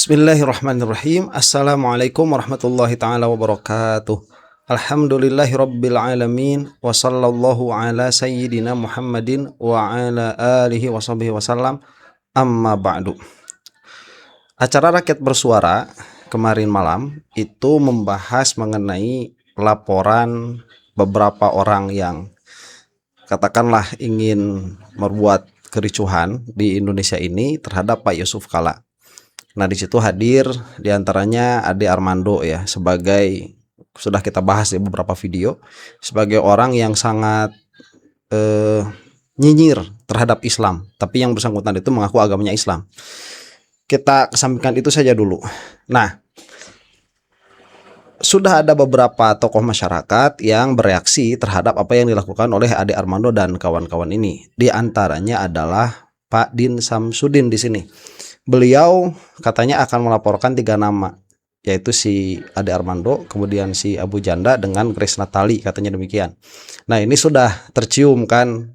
Bismillahirrahmanirrahim. Assalamualaikum warahmatullahi ta'ala wabarakatuh. Alhamdulillahirabbil alamin wa sallallahu ala sayyidina Muhammadin wa ala alihi washabihi wasallam. Amma ba'du. Acara Rakyat Bersuara kemarin malam itu membahas mengenai laporan beberapa orang yang katakanlah ingin membuat kericuhan di Indonesia ini terhadap Pak Yusuf Kalla. Nah, di situ hadir diantaranya Ade Armando ya, sebagai sudah kita bahas di beberapa video, sebagai orang yang sangat nyinyir terhadap Islam, tapi yang bersangkutan itu mengaku agamanya Islam. Kita kesampingkan itu saja dulu. Nah, sudah ada beberapa tokoh masyarakat yang bereaksi terhadap apa yang dilakukan oleh Ade Armando dan kawan-kawan ini. Di antaranya adalah Pak Din Samsudin di sini. Beliau katanya akan melaporkan 3 nama, yaitu si Ade Armando, kemudian si Abu Janda dengan Grace Natali, katanya demikian. Nah, ini sudah tercium kan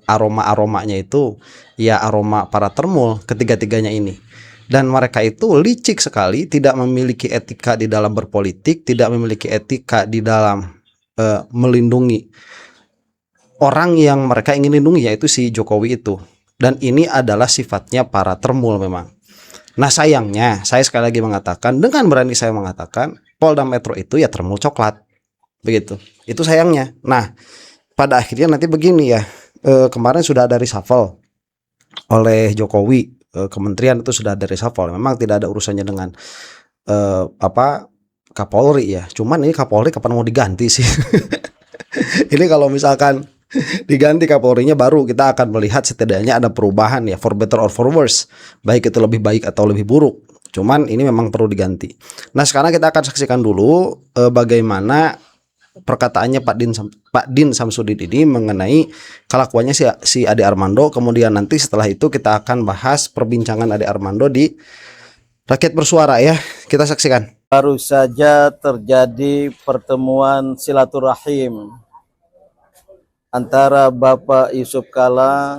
aroma-aromanya itu ya aroma para termul ketiga-tiganya ini. Dan mereka itu licik sekali, tidak memiliki etika di dalam berpolitik, tidak memiliki etika di dalam melindungi orang yang mereka ingin lindungi, yaitu si Jokowi itu. Dan ini adalah sifatnya para termul memang. Nah, sayangnya saya sekali lagi mengatakan, dengan berani saya mengatakan, Polda Metro itu ya termul coklat, begitu. Itu sayangnya. Nah, pada akhirnya nanti begini ya, kemarin sudah ada reshuffle oleh Jokowi, kementerian itu sudah ada reshuffle. Memang tidak ada urusannya dengan Kapolri ya. Cuman ini Kapolri kapan mau diganti sih? Ini kalau misalkan diganti Kapolrinya, baru kita akan melihat setidaknya ada perubahan ya, for better or for worse, baik itu lebih baik atau lebih buruk. Cuman ini memang perlu diganti. Nah, sekarang kita akan saksikan dulu bagaimana perkataannya Pak Din Samsudin ini mengenai kelakuannya si Ade Armando. Kemudian nanti setelah itu kita akan bahas perbincangan Ade Armando di Rakyat Bersuara ya. Kita saksikan. Baru saja terjadi pertemuan silaturahim antara Bapak Yusuf Kalla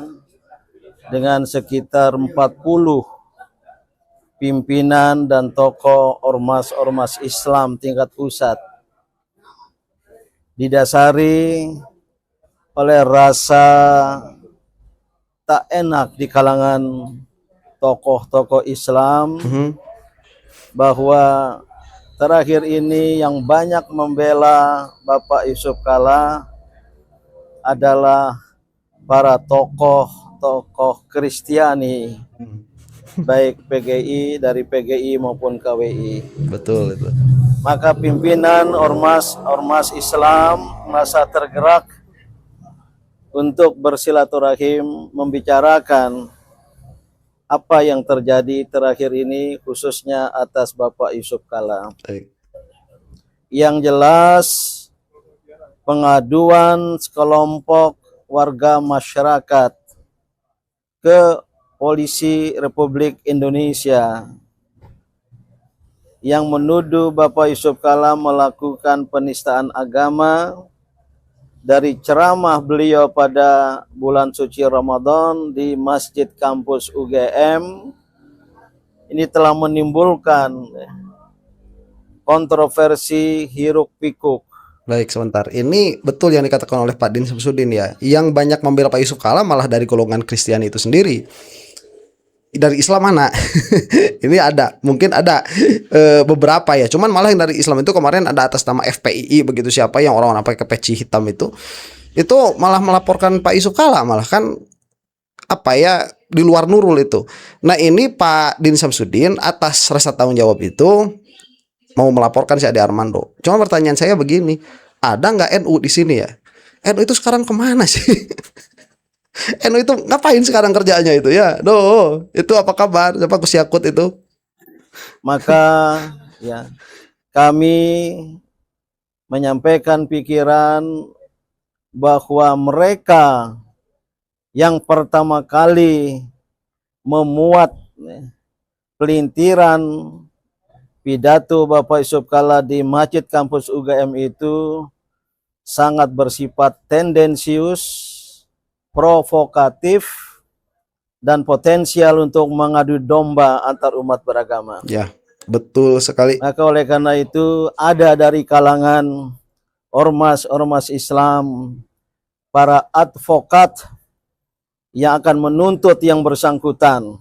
dengan sekitar 40 pimpinan dan tokoh ormas-ormas Islam tingkat pusat, didasari oleh rasa tak enak di kalangan tokoh-tokoh Islam bahwa terakhir ini yang banyak membela Bapak Yusuf Kalla adalah para tokoh Kristiani, baik PGI, dari PGI maupun KWI. Betul itu. Maka pimpinan ormas Islam merasa tergerak untuk bersilaturahim, membicarakan apa yang terjadi terakhir ini, khususnya atas Bapak Yusuf Kalla. Yang jelas, pengaduan sekelompok warga masyarakat ke Polisi Republik Indonesia yang menuduh Bapak Yusuf Kalla melakukan penistaan agama dari ceramah beliau pada bulan suci Ramadan di Masjid Kampus UGM. Ini telah menimbulkan kontroversi hiruk pikuk. Baik, sebentar. Ini betul yang dikatakan oleh Pak Din Samsudin ya. Yang banyak membela Pak Yusuf Kalla malah dari golongan Kristiani itu sendiri. Dari Islam mana? Ini ada, mungkin ada beberapa ya. Cuman malah yang dari Islam itu kemarin ada atas nama FPII, begitu, siapa yang orang-orang pakai peci hitam itu malah melaporkan Pak Yusuf Kalla, malah kan apa ya, di luar nurul itu. Nah, ini Pak Din Samsudin atas rasa tanggung jawab itu mau melaporkan si Ade Armando. Cuma pertanyaan saya begini, ada nggak NU di sini ya? NU itu sekarang kemana sih? NU itu ngapain sekarang kerjaannya itu ya? Itu apa kabar? Siapa Kusiakut itu? Maka ya, kami menyampaikan pikiran bahwa mereka yang pertama kali memuat pelintiran pidato Bapak Yusuf Kalla di Masjid Kampus UGM itu sangat bersifat tendensius, provokatif, dan potensial untuk mengadu domba antar umat beragama. Ya, betul sekali. Maka oleh karena itu ada dari kalangan ormas-ormas Islam, para advokat yang akan menuntut yang bersangkutan.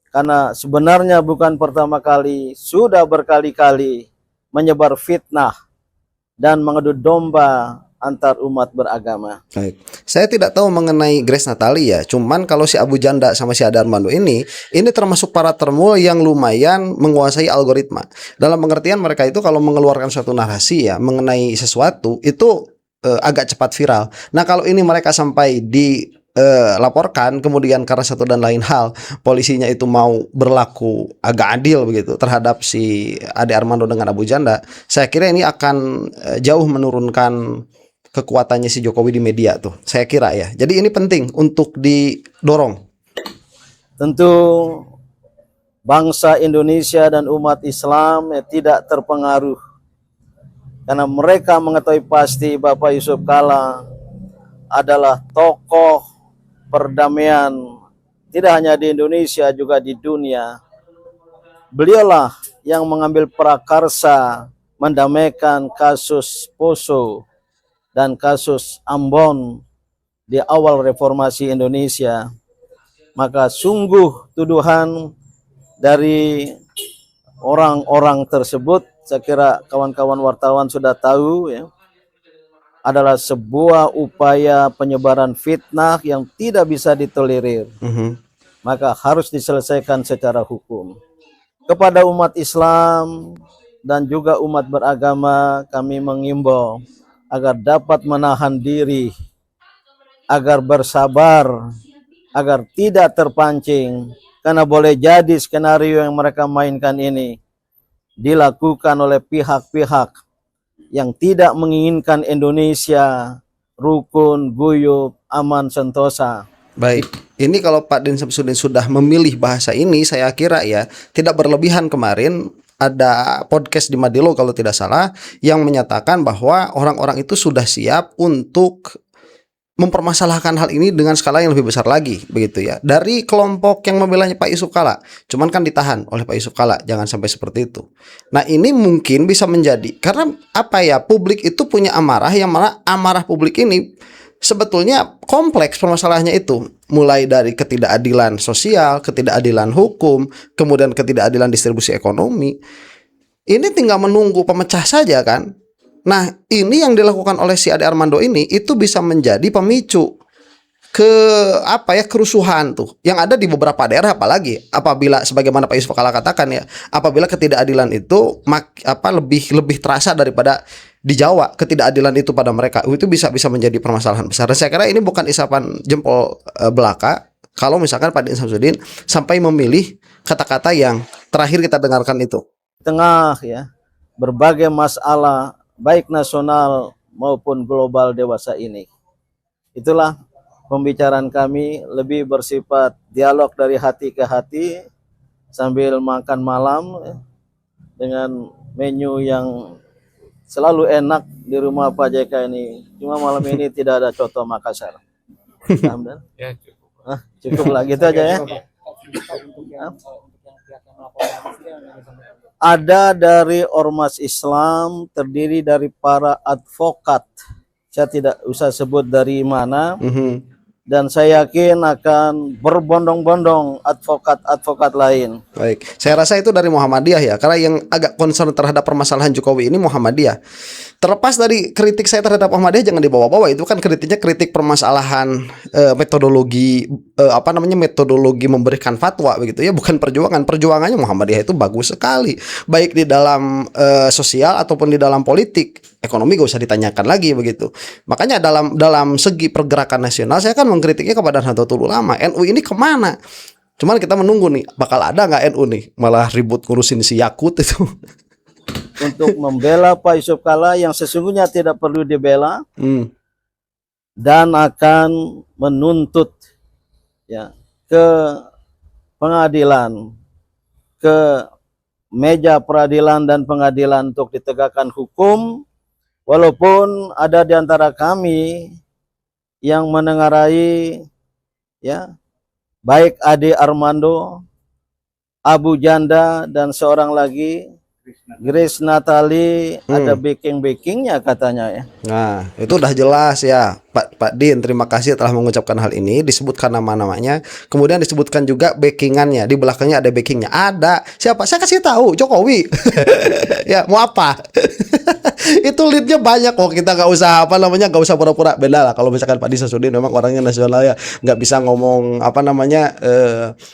Karena sebenarnya bukan pertama kali, sudah berkali-kali menyebar fitnah dan mengadu domba antar umat beragama. Baik. Saya tidak tahu mengenai Grace Natali ya. Cuman kalau si Abu Janda sama si Ade Armando ini termasuk para termul yang lumayan menguasai algoritma. Dalam pengertian mereka itu kalau mengeluarkan suatu narasi ya mengenai sesuatu itu agak cepat viral. Nah, kalau ini mereka sampai laporkan, kemudian karena satu dan lain hal polisinya itu mau berlaku agak adil begitu terhadap si Ade Armando dengan Abu Janda, saya kira ini akan jauh menurunkan kekuatannya si Jokowi di media tuh, saya kira ya. Jadi ini penting untuk didorong. Tentu bangsa Indonesia dan umat Islam tidak terpengaruh karena mereka mengetahui pasti Bapak Yusuf Kalla adalah tokoh perdamaian tidak hanya di Indonesia juga di dunia. Beliaulah yang mengambil prakarsa mendamaikan kasus Poso dan kasus Ambon di awal reformasi Indonesia. Maka sungguh tuduhan dari orang-orang tersebut, saya kira kawan-kawan wartawan sudah tahu ya, adalah sebuah upaya penyebaran fitnah yang tidak bisa ditolerir. Maka harus diselesaikan secara hukum. Kepada umat Islam dan juga umat beragama, kami mengimbau agar dapat menahan diri, agar bersabar, agar tidak terpancing, karena boleh jadi skenario yang mereka mainkan ini dilakukan oleh pihak-pihak yang tidak menginginkan Indonesia rukun, guyup, aman, sentosa. Baik, ini kalau Pak Din Samsudin sudah memilih bahasa ini, saya kira ya tidak berlebihan. Kemarin ada podcast di Madilo kalau tidak salah yang menyatakan bahwa orang-orang itu sudah siap untuk mempermasalahkan hal ini dengan skala yang lebih besar lagi begitu ya. Dari kelompok yang membelanya Pak Yusuf Kalla, cuman kan ditahan oleh Pak Yusuf Kalla, jangan sampai seperti itu. Nah, ini mungkin bisa menjadi karena apa ya, publik itu punya amarah yang mana amarah publik ini sebetulnya kompleks permasalahannya itu, mulai dari ketidakadilan sosial, ketidakadilan hukum, kemudian ketidakadilan distribusi ekonomi. Ini tinggal menunggu pemecah saja kan. Nah, ini yang dilakukan oleh si Ade Armando ini itu bisa menjadi pemicu ke kerusuhan tuh yang ada di beberapa daerah, apalagi apabila sebagaimana Pak Yusuf Kalla katakan ya, apabila ketidakadilan itu lebih terasa daripada di Jawa, ketidakadilan itu pada mereka itu bisa menjadi permasalahan besar. Dan saya kira ini bukan isapan jempol belaka kalau misalkan Pak Din Samsudin sampai memilih kata-kata yang terakhir kita dengarkan itu. Tengah ya berbagai masalah baik nasional maupun global dewasa ini. Itulah pembicaraan kami, lebih bersifat dialog dari hati ke hati sambil makan malam dengan menu yang selalu enak di rumah Pak JK ini. Cuma malam ini tidak ada coto Makassar. Ya, cukup. Cukup lah gitu aja ya. Ada dari ormas Islam, terdiri dari para advokat. Saya tidak usah sebut dari mana. Dan saya yakin akan berbondong-bondong advokat-advokat lain. Baik, saya rasa itu dari Muhammadiyah ya, karena yang agak concern terhadap permasalahan Jokowi ini Muhammadiyah. Terlepas dari kritik saya terhadap Muhammadiyah, jangan dibawa-bawa, itu kan kritiknya kritik permasalahan metodologi metodologi memberikan fatwa begitu ya, bukan perjuangan. Perjuangannya Muhammadiyah itu bagus sekali, baik di dalam sosial ataupun di dalam politik. Ekonomi gak usah ditanyakan lagi begitu. Makanya dalam segi pergerakan nasional saya kan mengkritiknya kepada Nahdlatul Ulama. NU ini kemana? Cuman kita menunggu nih, bakal ada nggak NU nih? Malah ribut ngurusin si Yakut itu. Untuk membela Pak Yusuf Kalla yang sesungguhnya tidak perlu dibela, dan akan menuntut ya ke pengadilan, ke meja peradilan dan pengadilan untuk ditegakkan hukum. Walaupun ada di antara kami yang menengarai ya baik Ade Armando, Abu Janda, dan seorang lagi Grace Natali, ada backing-backingnya katanya ya. Nah, itu udah jelas ya, Pak Din. Terima kasih telah mengucapkan hal ini. Disebutkan nama-namanya, kemudian disebutkan juga backingannya. Di belakangnya ada backingnya. Ada siapa? Saya kasih tahu, Jokowi. Ya, mau apa? Itu leadnya banyak kok. Kita nggak usah nggak usah pura-pura. Beda lah kalau misalkan Pak Din Samsudin memang orangnya nasional ya, nggak bisa ngomong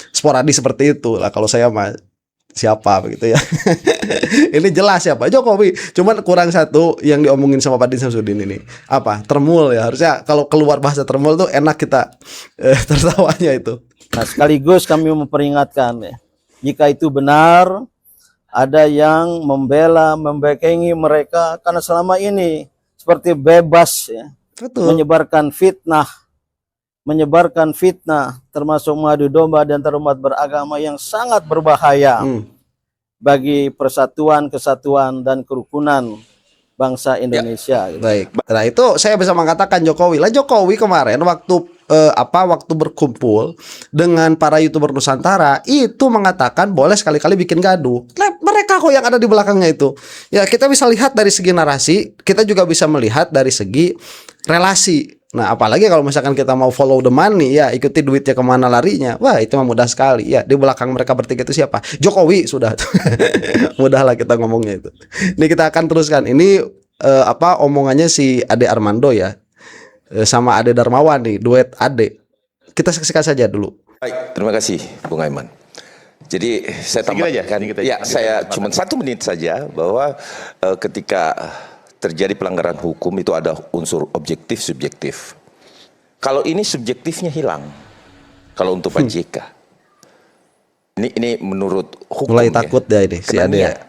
sporadis seperti itu lah. Kalau saya mah siapa begitu ya. Ini jelas ya Pak Jokowi. Cuman kurang satu yang diomongin sama Pak Din Samsudin ini. Apa? Termul ya. Harusnya kalau keluar bahasa termul tuh enak kita tertawanya itu. Nah, sekaligus kami memperingatkan ya, jika itu benar ada yang membela, membackingi mereka karena selama ini seperti bebas ya, Betul. menyebarkan fitnah termasuk mengadu domba dan umat beragama yang sangat berbahaya bagi persatuan, kesatuan, dan kerukunan bangsa Indonesia. Ya, baik. Nah, itu saya bisa mengatakan Jokowi. Jokowi kemarin waktu berkumpul dengan para YouTuber Nusantara itu mengatakan boleh sekali-kali bikin gaduh. Mereka kok yang ada di belakangnya itu. Ya, kita bisa lihat dari segi narasi, kita juga bisa melihat dari segi relasi. Nah, apalagi kalau misalkan kita mau follow the money, ya ikuti duitnya kemana larinya. Wah, itu mah mudah sekali. Ya, di belakang mereka bertiga itu siapa? Jokowi sudah. Mudahlah kita ngomongnya itu. Ini kita akan teruskan. Ini omongannya si Ade Armando ya, sama Ade Darmawan nih, duet Ade. Kita saksikan saja dulu. Baik, terima kasih Bung Aiman. Jadi saya tambahkan, saya cuma 1 menit saja bahwa ketika terjadi pelanggaran hukum itu ada unsur objektif subjektif. Kalau ini subjektifnya hilang. Kalau untuk Pak JK, ini menurut hukum. Mulai takut ya ini si Ade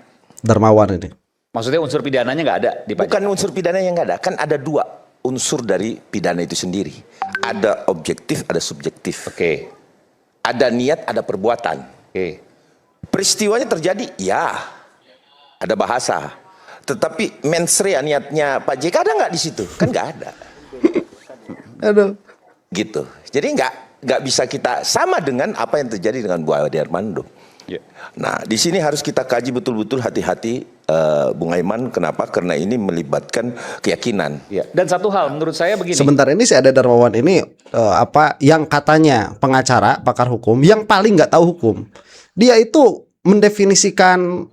Darmawan ini. Maksudnya unsur pidananya nggak ada di Pak JK? Bukan unsur pidananya yang nggak ada, kan ada 2 unsur dari pidana itu sendiri. Ada objektif, ada subjektif. Oke. Ada niat, ada perbuatan. Oke. Peristiwanya terjadi, ya ada bahasa. Tetapi mensrea niatnya Pak JK ada nggak di situ? Kan nggak ada. Aduh. Gitu. Jadi nggak bisa kita sama dengan apa yang terjadi dengan Bu Ade Armando. Yeah. Nah, di sini harus kita kaji betul-betul hati-hati, Bung Aiman. Kenapa? Karena ini melibatkan keyakinan. Ya. Dan satu hal menurut saya begini. Sebentar, ini si Ade Darmawan ini yang katanya pengacara, pakar hukum yang paling nggak tahu hukum. Dia itu mendefinisikan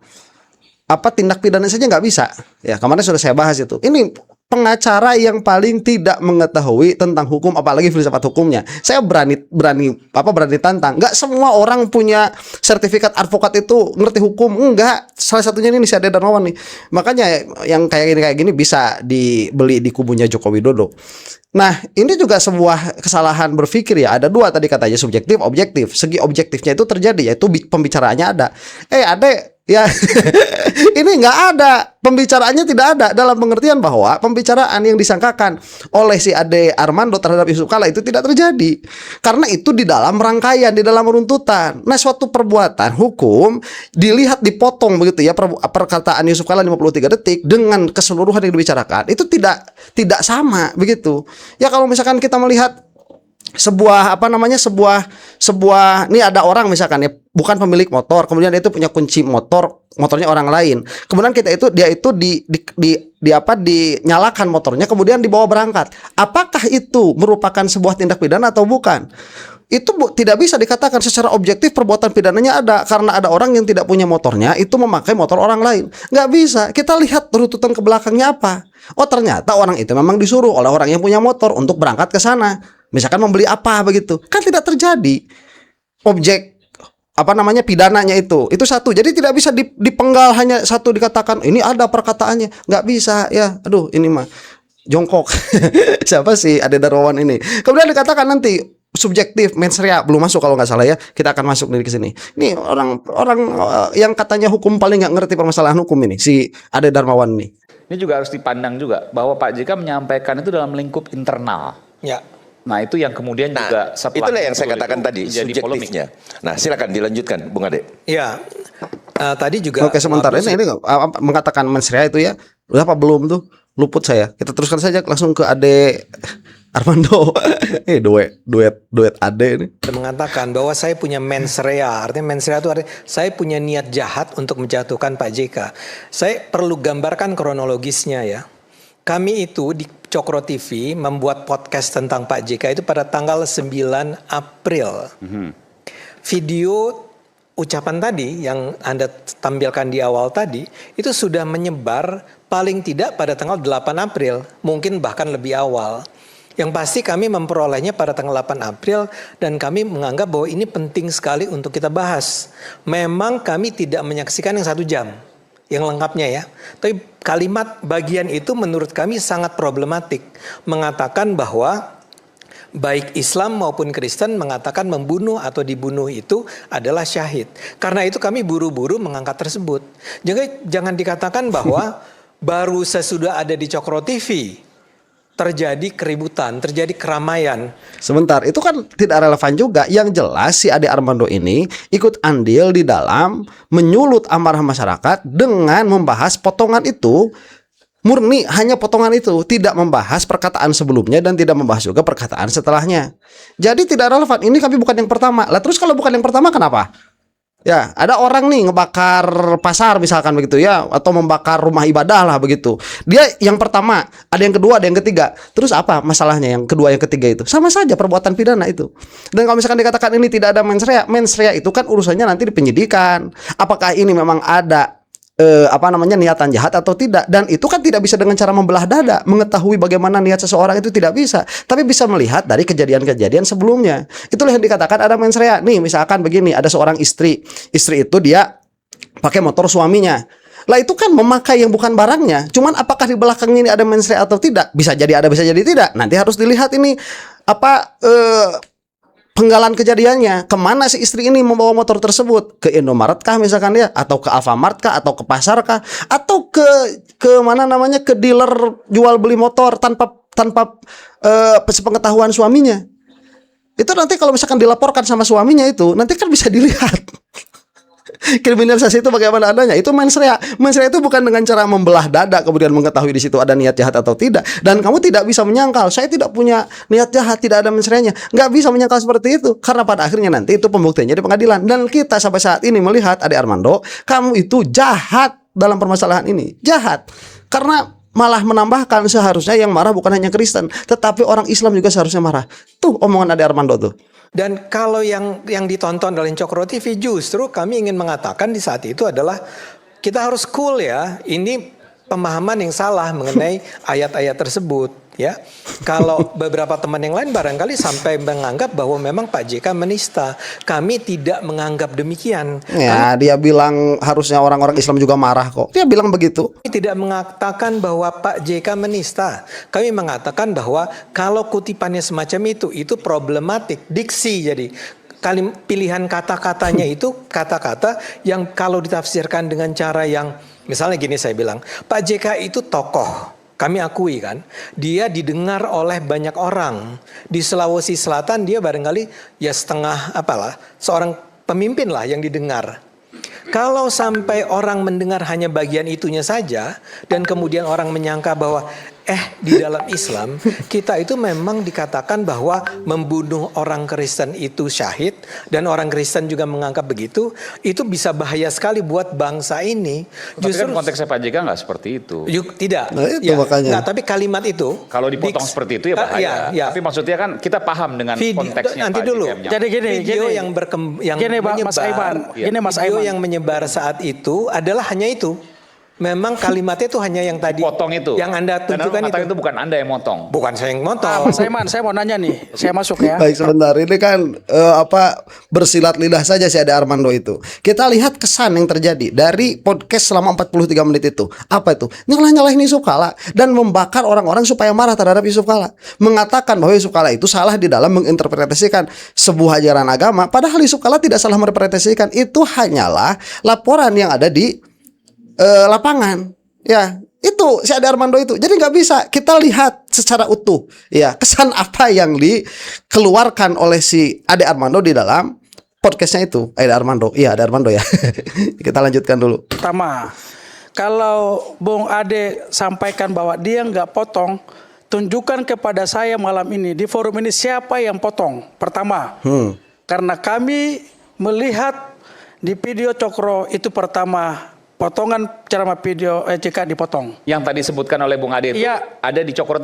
tindak pidana saja nggak bisa. Ya, kemarin sudah saya bahas itu. Ini pengacara yang paling tidak mengetahui tentang hukum, apalagi filsafat hukumnya. Saya berani tantang. Nggak semua orang punya sertifikat advokat itu ngerti hukum. Enggak. Salah satunya ini si Ade Darmawan nih. Makanya yang kayak gini bisa dibeli di kubunya Joko Widodo. Nah, ini juga sebuah kesalahan berpikir ya. Ada 2 tadi katanya, subjektif, objektif. Segi objektifnya itu terjadi, yaitu pembicaraannya ada. Ade, ya ini nggak ada, pembicaraannya tidak ada, dalam pengertian bahwa pembicaraan yang disangkakan oleh si Ade Armando terhadap Yusuf Kala itu tidak terjadi, karena itu di dalam rangkaian, di dalam runtutan. Nah, suatu perbuatan hukum dilihat dipotong begitu ya, perkataan Yusuf Kala 53 detik dengan keseluruhan yang dibicarakan itu tidak sama begitu ya. Kalau misalkan kita melihat sebuah ini ada orang misalkan ya, bukan pemilik motor, kemudian dia itu punya kunci motornya orang lain, kemudian dia itu dinyalakan motornya, kemudian dibawa berangkat. Apakah itu merupakan sebuah tindak pidana atau bukan? Itu tidak bisa dikatakan secara objektif perbuatan pidananya ada, karena ada orang yang tidak punya motornya itu memakai motor orang lain. Nggak bisa. Kita lihat runtutan ke belakangnya apa. Oh, ternyata orang itu memang disuruh oleh orang yang punya motor untuk berangkat ke sana, misalkan membeli apa begitu. Kan tidak terjadi objek pidananya itu satu. Jadi tidak bisa dipenggal hanya satu dikatakan ini ada perkataannya. Nggak bisa ya. Aduh, ini mah jongkok. Siapa sih Ade Darmawan ini? Kemudian dikatakan nanti subjektif, mensrea belum masuk kalau nggak salah ya. Kita akan masuk dari ke sini. Ini orang yang katanya hukum paling nggak ngerti permasalahan hukum ini, si Ade Darmawan ini. Ini juga harus dipandang juga bahwa Pak JK menyampaikan itu dalam lingkup internal. Ya. Nah, itu yang kemudian juga setelah itulah yang saya katakan tadi, subjektifnya. Nah, silakan dilanjutkan, Bung Ade. Ya. Tadi juga. Oke, sebentar ini mengatakan mensrea itu ya. Udah apa belum tuh? Luput saya. Kita teruskan saja langsung ke Ade Armando. Duet Ade ini. mengatakan bahwa saya punya mens rea. Artinya mens rea itu artinya saya punya niat jahat untuk menjatuhkan Pak JK. Saya perlu gambarkan kronologisnya ya. Kami itu di Cokro TV membuat podcast tentang Pak JK itu pada tanggal 9 April. Video ucapan tadi yang Anda tampilkan di awal tadi itu sudah menyebar paling tidak pada tanggal 8 April, mungkin bahkan lebih awal. Yang pasti kami memperolehnya pada tanggal 8 April dan kami menganggap bahwa ini penting sekali untuk kita bahas. Memang kami tidak menyaksikan yang 1 jam, yang lengkapnya ya. Tapi kalimat bagian itu menurut kami sangat problematik. Mengatakan bahwa baik Islam maupun Kristen mengatakan membunuh atau dibunuh itu adalah syahid. Karena itu kami buru-buru mengangkat tersebut. Jangan dikatakan bahwa baru sesudah ada di Cokro TV terjadi keributan, terjadi keramaian. Sebentar, itu kan tidak relevan juga. Yang jelas si Ade Armando ini ikut andil di dalam menyulut amarah masyarakat dengan membahas potongan itu. Murni hanya potongan itu, tidak membahas perkataan sebelumnya dan tidak membahas juga perkataan setelahnya. Jadi tidak relevan. Ini kami bukan yang pertama. Lah terus kalau bukan yang pertama kenapa? Ya, ada orang nih ngebakar pasar misalkan begitu ya, atau membakar rumah ibadah lah begitu. Dia yang pertama, ada yang kedua, ada yang ketiga. Terus apa masalahnya yang kedua, yang ketiga itu? Sama saja perbuatan pidana itu. Dan kalau misalkan dikatakan ini tidak ada mens rea itu kan urusannya nanti di penyidikan. Apakah ini memang ada niatan jahat atau tidak, dan itu kan tidak bisa dengan cara membelah dada mengetahui bagaimana niat seseorang, itu tidak bisa, tapi bisa melihat dari kejadian-kejadian sebelumnya. Itulah yang dikatakan ada mens rea. Nih misalkan begini, ada seorang istri itu dia pakai motor suaminya. Lah itu kan memakai yang bukan barangnya. Cuman apakah di belakang ini ada mens rea atau tidak? Bisa jadi ada, bisa jadi tidak. Nanti harus dilihat ini penggalan kejadiannya, kemana si istri ini membawa motor tersebut, ke Indomaret kah misalkan ya, atau ke Alfamart kah, atau ke pasar kah, atau ke mana namanya, ke dealer jual beli motor tanpa sepengetahuan suaminya. Itu nanti kalau misalkan dilaporkan sama suaminya itu nanti kan bisa dilihat kriminalisasi itu bagaimana adanya. Itu mens rea. Mens rea itu bukan dengan cara membelah dada kemudian mengetahui di situ ada niat jahat atau tidak. Dan kamu tidak bisa menyangkal, saya tidak punya niat jahat, tidak ada mens reanya. Nggak bisa menyangkal seperti itu. Karena pada akhirnya nanti itu pembuktiannya di pengadilan. Dan kita sampai saat ini melihat, Ade Armando, kamu itu jahat dalam permasalahan ini. Jahat. Karena malah menambahkan seharusnya yang marah bukan hanya Kristen, tetapi orang Islam juga seharusnya marah. Tuh omongan Ade Armando tuh. Dan kalau yang ditonton oleh Cokro TV, justru kami ingin mengatakan di saat itu adalah kita harus cool ya. Ini pemahaman yang salah mengenai ayat-ayat tersebut ya. Kalau beberapa teman yang lain barangkali sampai menganggap bahwa memang Pak JK menista. Kami tidak menganggap demikian. Ya, dia bilang harusnya orang-orang Islam juga marah kok. Dia bilang begitu. Kami tidak mengatakan bahwa Pak JK menista. Kami mengatakan bahwa kalau kutipannya semacam itu problematik diksi. Jadi pilihan kata-katanya itu kata-kata yang kalau ditafsirkan dengan cara yang misalnya gini, saya bilang Pak JK itu tokoh. Kami akui kan, dia didengar oleh banyak orang. Di Sulawesi Selatan dia barangkali ya setengah seorang pemimpin lah yang didengar. Kalau sampai orang mendengar hanya bagian itunya saja dan kemudian orang menyangka bahwa di dalam Islam kita itu memang dikatakan bahwa membunuh orang Kristen itu syahid dan orang Kristen juga menganggap begitu, itu bisa bahaya sekali buat bangsa ini. Justru kan konteksnya Pak JK nggak seperti itu. Tidak. Nah, itu makanya. Nah, tapi kalimat itu kalau dipotong seperti itu ya bahaya. Tapi maksudnya kan kita paham dengan konteksnya. Nanti Pak dulu. Jadi video yang menyebar, yang menyebar saat itu adalah hanya itu. Memang kalimatnya itu hanya yang tadi potong itu. Yang Anda tunjukkan itu bukan Anda yang motong. Bukan saya yang motong. Mas Aiman, saya mau nanya nih. Saya masuk ya. Baik, sebentar. Ini kan bersilat lidah saja si Ade Armando itu. Kita lihat kesan yang terjadi dari podcast selama 43 menit itu. Apa itu? Nyalah-nyalahin Yusuf Kala dan membakar orang-orang supaya marah terhadap Yusuf Kala. Mengatakan bahwa Yusuf Kala itu salah di dalam menginterpretasikan sebuah ajaran agama. Padahal Yusuf Kala tidak salah menginterpretasikan. Itu hanyalah laporan yang ada di lapangan, ya itu si Ade Armando itu. Jadi nggak bisa kita lihat secara utuh, ya kesan apa yang dikeluarkan oleh si Ade Armando di dalam podcastnya itu. Ade Armando ya. Kita lanjutkan dulu. Pertama, kalau Bung Ade sampaikan bahwa dia nggak potong, tunjukkan kepada saya malam ini di forum ini siapa yang potong pertama. Karena kami melihat di video Cokro itu pertama potongan ceramah video JK dipotong. Yang tadi disebutkan oleh Bung Ade itu ada di Cokro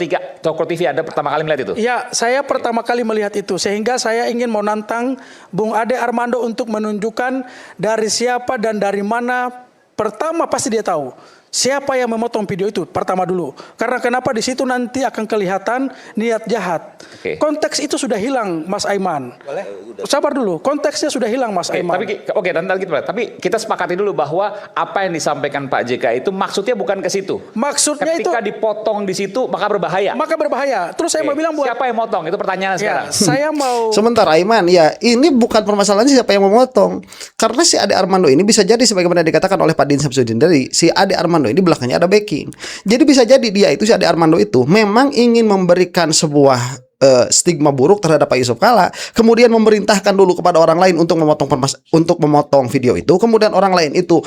TV ada pertama kali melihat itu? Ya, saya pertama kali melihat itu. Sehingga saya ingin menantang Bung Ade Armando untuk menunjukkan dari siapa dan dari mana. Pertama pasti dia tahu siapa yang memotong video itu pertama dulu. Karena kenapa di situ nanti akan kelihatan niat jahat. Konteks itu sudah hilang, Mas Aiman. Boleh? Sabar dulu, konteksnya sudah hilang, Mas Aiman. Tapi kita sepakati dulu bahwa apa yang disampaikan Pak JK itu maksudnya bukan ke situ. Maksudnya ketika dipotong di situ maka berbahaya. Maka berbahaya. Terus saya mau bilang buat siapa yang motong? Itu pertanyaan sekarang. Saya mau Sebentar Aiman, ya ini bukan permasalahannya siapa yang memotong. Karena si Ade Armando ini bisa jadi sebagaimana dikatakan oleh Pak Din Samsudin dari si Ade Armando ini belakangnya ada backing. Jadi bisa jadi dia itu si Ade Armando itu memang ingin memberikan sebuah stigma buruk terhadap Pak Yusuf Kalla, kemudian memerintahkan dulu kepada orang lain untuk memotong video itu, kemudian orang lain itu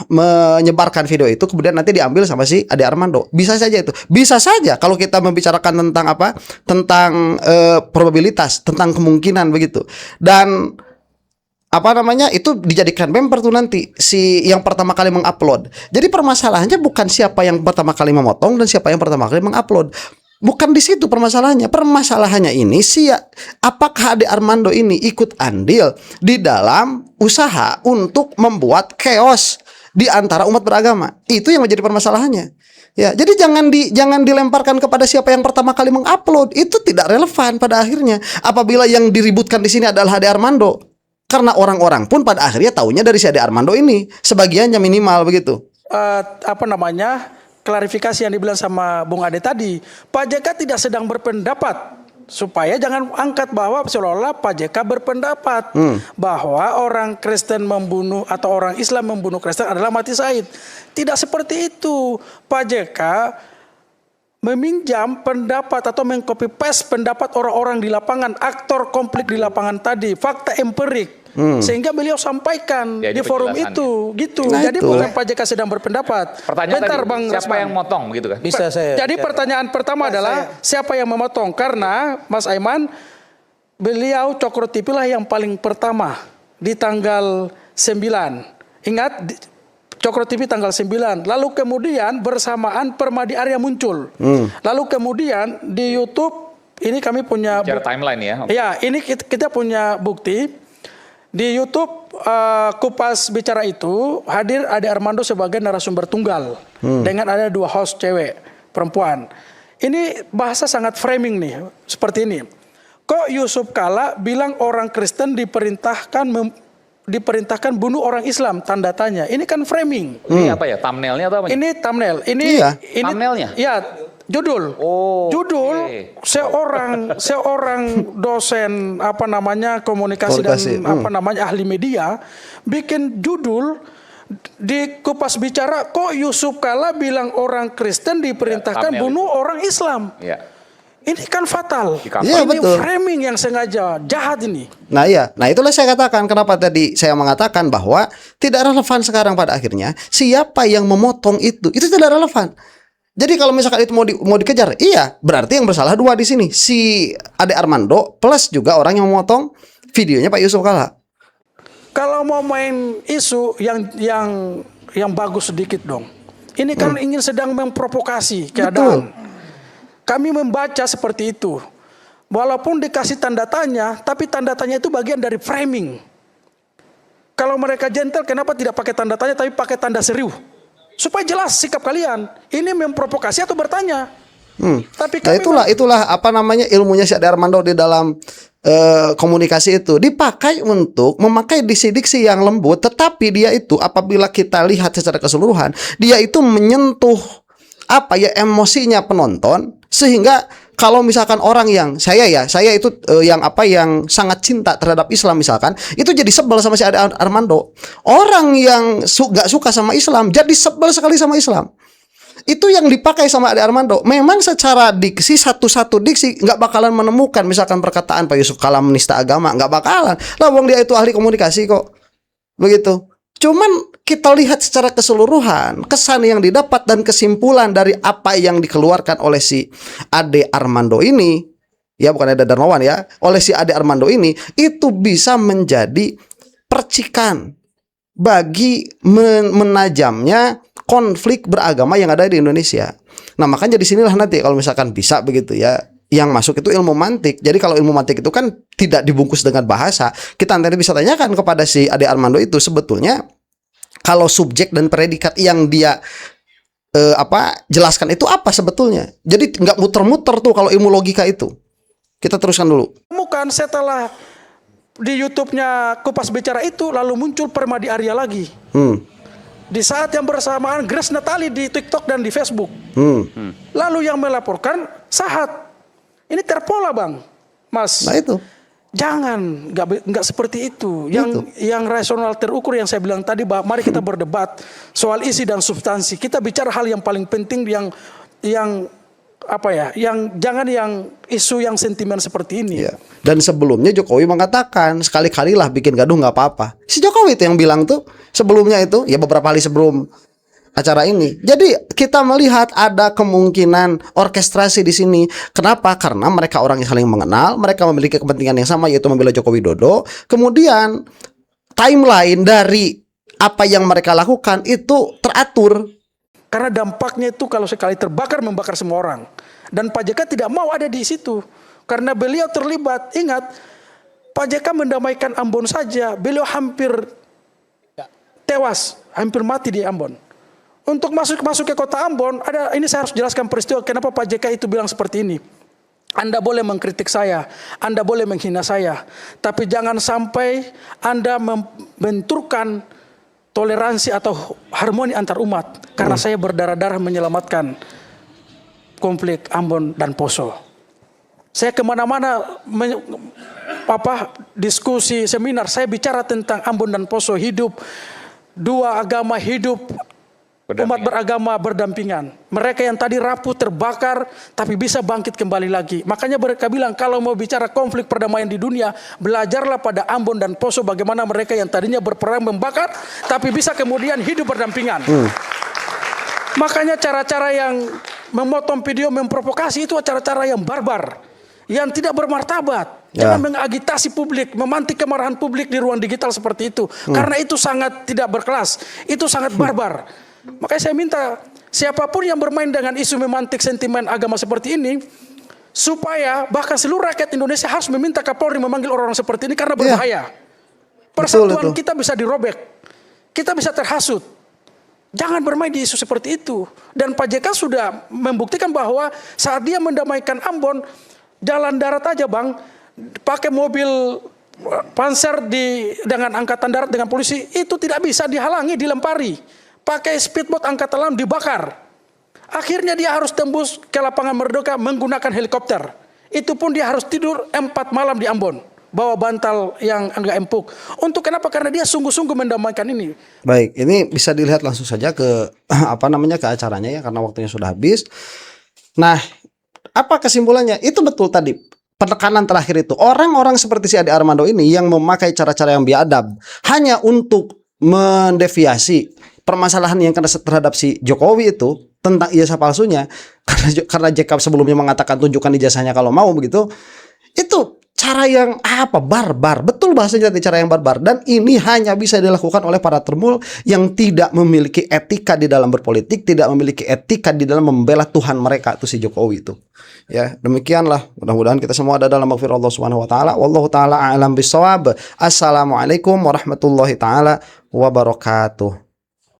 menyebarkan video itu, kemudian nanti diambil sama si Ade Armando. Bisa saja itu. Bisa saja kalau kita membicarakan tentang probabilitas, tentang kemungkinan begitu. Dan itu dijadikan bumper tuh nanti si yang pertama kali mengupload. Jadi permasalahannya bukan siapa yang pertama kali memotong dan siapa yang pertama kali mengupload. Bukan di situ permasalahannya. Permasalahannya ini apakah Ade Armando ini ikut andil di dalam usaha untuk membuat chaos di antara umat beragama. Itu yang menjadi permasalahannya. Ya, jadi jangan dilemparkan kepada siapa yang pertama kali mengupload. Itu tidak relevan pada akhirnya. Apabila yang diributkan di sini adalah Ade Armando. Karena orang-orang pun pada akhirnya taunya dari si Ade Armando ini, sebagiannya minimal begitu. Klarifikasi yang dibilang sama Bung Ade tadi, Pak JK tidak sedang berpendapat, supaya jangan angkat bahwa seolah-olah Pak JK berpendapat bahwa orang Kristen membunuh atau orang Islam membunuh Kristen adalah mati syahid. Tidak seperti itu. Pak JK meminjam pendapat atau mengcopy paste pendapat orang-orang di lapangan, aktor konflik di lapangan tadi, fakta empirik. Sehingga beliau sampaikan di forum itu, gitu. Nah, jadi bukan Pak JK sedang berpendapat. Pertanyaan Bentar, tadi, Bang siapa Rasman. yang motong gitu kan? Bisa saya. Jadi pertanyaan pertama adalah siapa yang memotong? Karena Mas Aiman, beliau Cokro TV lah yang paling pertama di tanggal 9. Ingat, Cokro TV tanggal 9. Lalu kemudian bersamaan Permadi Arya muncul. Lalu kemudian di YouTube ini kami punya timeline ya. Ya, ini kita punya bukti. Di YouTube Kupas Bicara itu hadir Ade Armando sebagai narasumber tunggal dengan ada 2 host cewek perempuan. Ini bahasa sangat framing nih, seperti ini. Kok Yusuf Kalla bilang orang Kristen diperintahkan bunuh orang Islam, tanda tanya. Ini kan framing. Ini apa ya? Thumbnailnya atau apa? Ini thumbnail. Ini thumbnailnya. Ya, judul. Judul seorang dosen komunikasi dan ahli media bikin judul di Kupas Bicara, kok Yusuf Kalla bilang orang Kristen diperintahkan bunuh orang Islam. Ini kan fatal. Iya, ini betul. framing yang sengaja jahat ini. Nah itulah saya katakan kenapa tadi saya mengatakan bahwa tidak relevan sekarang pada akhirnya siapa yang memotong itu tidak relevan. Jadi kalau misalkan itu mau dikejar, iya berarti yang bersalah 2 di sini, si Ade Armando plus juga orang yang memotong videonya Pak Yusuf Kalla. Kalau mau main isu yang bagus sedikit dong. Ini kan ingin sedang memprovokasi keadaan. Betul. Kami membaca seperti itu. Walaupun dikasih tanda tanya, tapi tanda tanya itu bagian dari framing. Kalau mereka gentle, kenapa tidak pakai tanda tanya tapi pakai tanda seru? Supaya jelas sikap kalian. Ini memprovokasi atau bertanya. Tapi itulah ilmunya si Ade Armando di dalam komunikasi itu dipakai untuk memakai diksi-diksi yang lembut, tetapi dia itu apabila kita lihat secara keseluruhan, dia itu menyentuh emosinya penonton, sehingga kalau misalkan orang yang saya itu yang sangat cinta terhadap Islam misalkan, itu jadi sebel sama si Ade Armando. Orang yang gak suka sama Islam jadi sebel sekali sama Islam. Itu yang dipakai sama Ade Armando. Memang secara diksi satu-satu diksi nggak bakalan menemukan misalkan perkataan Pak Yusuf Kalla menista agama, nggak bakalan. Lah wong dia itu ahli komunikasi kok. Begitu. Cuman kita lihat secara keseluruhan kesan yang didapat dan kesimpulan dari apa yang dikeluarkan oleh si Ade Armando ini, ya bukan Ade Darmawan ya, oleh si Ade Armando ini, itu bisa menjadi percikan bagi menajamnya konflik beragama yang ada di Indonesia. Nah makanya disinilah nanti kalau misalkan bisa begitu ya, yang masuk itu ilmu mantik. Jadi kalau ilmu mantik itu kan tidak dibungkus dengan bahasa. Kita nanti bisa tanyakan kepada si Ade Armando itu, sebetulnya kalau subjek dan predikat yang dia jelaskan itu apa sebetulnya. Jadi nggak muter-muter tuh kalau ilmu logika itu. Kita teruskan dulu. Bukan setelah di YouTube-nya Kupas Bicara itu lalu muncul Permadi Arya lagi. Di saat yang bersamaan Grace Natali di TikTok dan di Facebook. Lalu yang melaporkan Sahat. Ini terpola bang, Mas. Nah itu. Jangan, nggak seperti itu. Yang rasional terukur yang saya bilang tadi, mari kita berdebat soal isi dan substansi. Kita bicara hal yang paling penting yang jangan yang isu yang sentimen seperti ini. Ya. Dan sebelumnya Jokowi mengatakan sekali-kalilah bikin gaduh nggak apa-apa. Si Jokowi itu yang bilang tuh sebelumnya itu, ya beberapa hari sebelum acara ini. Jadi kita melihat ada kemungkinan orkestrasi di sini. Kenapa? Karena mereka orang yang saling mengenal, mereka memiliki kepentingan yang sama yaitu membela Joko Widodo. Kemudian timeline dari apa yang mereka lakukan itu teratur. Karena dampaknya itu kalau sekali terbakar membakar semua orang. Dan Pak JK tidak mau ada di situ. Karena beliau terlibat. Ingat, Pak JK mendamaikan Ambon saja. Beliau hampir tewas, hampir mati di Ambon. Untuk masuk ke kota Ambon, ini saya harus jelaskan peristiwa kenapa Pak JK itu bilang seperti ini. Anda boleh mengkritik saya, Anda boleh menghina saya, tapi jangan sampai Anda membenturkan toleransi atau harmoni antar umat. Karena saya berdarah-darah menyelamatkan konflik Ambon dan Poso. Saya kemana-mana diskusi seminar, saya bicara tentang Ambon dan Poso, hidup dua agama, hidup umat beragama berdampingan. Mereka yang tadi rapuh, terbakar, tapi bisa bangkit kembali lagi. Makanya mereka bilang kalau mau bicara konflik perdamaian di dunia, belajarlah pada Ambon dan Poso bagaimana mereka yang tadinya berperang membakar, tapi bisa kemudian hidup berdampingan. Makanya cara-cara yang memotong video, memprovokasi itu cara-cara yang barbar, yang tidak bermartabat. Jangan mengagitasi publik, memantik kemarahan publik di ruang digital seperti itu. Karena itu sangat tidak berkelas, itu sangat barbar. Makanya saya minta siapapun yang bermain dengan isu memantik sentimen agama seperti ini, supaya bahkan seluruh rakyat Indonesia harus meminta Kapolri memanggil orang-orang seperti ini karena berbahaya. Persatuan kita bisa dirobek, kita bisa terhasut. Jangan bermain di isu seperti itu. Dan Pak JK sudah membuktikan bahwa saat dia mendamaikan Ambon, jalan darat aja bang, pakai mobil panser dengan angkatan darat dengan polisi, itu tidak bisa dihalangi, dilempari. Pakai speedboat angkatan laut dibakar. Akhirnya dia harus tembus ke lapangan Merdeka menggunakan helikopter. Itu pun dia harus tidur 4 malam di Ambon. Bawa bantal yang agak empuk. Untuk kenapa? Karena dia sungguh-sungguh mendamaikan ini. Baik, ini bisa dilihat langsung saja ke ke acaranya ya, karena waktunya sudah habis. Nah, apa kesimpulannya? Itu betul tadi. Penekanan terakhir itu, orang-orang seperti si Ade Armando ini yang memakai cara-cara yang biadab hanya untuk mendeviasi permasalahan yang kena terhadap si Jokowi itu tentang ijazah palsunya, karena JK sebelumnya mengatakan tunjukkan ijazahnya kalau mau begitu. Itu cara yang barbar, betul bahasanya tadi, cara yang barbar. Dan ini hanya bisa dilakukan oleh para termul yang tidak memiliki etika di dalam berpolitik, tidak memiliki etika di dalam membela Tuhan mereka, itu si Jokowi itu. Ya, demikianlah. Mudah-mudahan kita semua ada dalam maghfirah Allah Subhanahu wa taala. Wallahu taala a'lam bissawab. Assalamualaikum warahmatullahi taala wabarakatuh.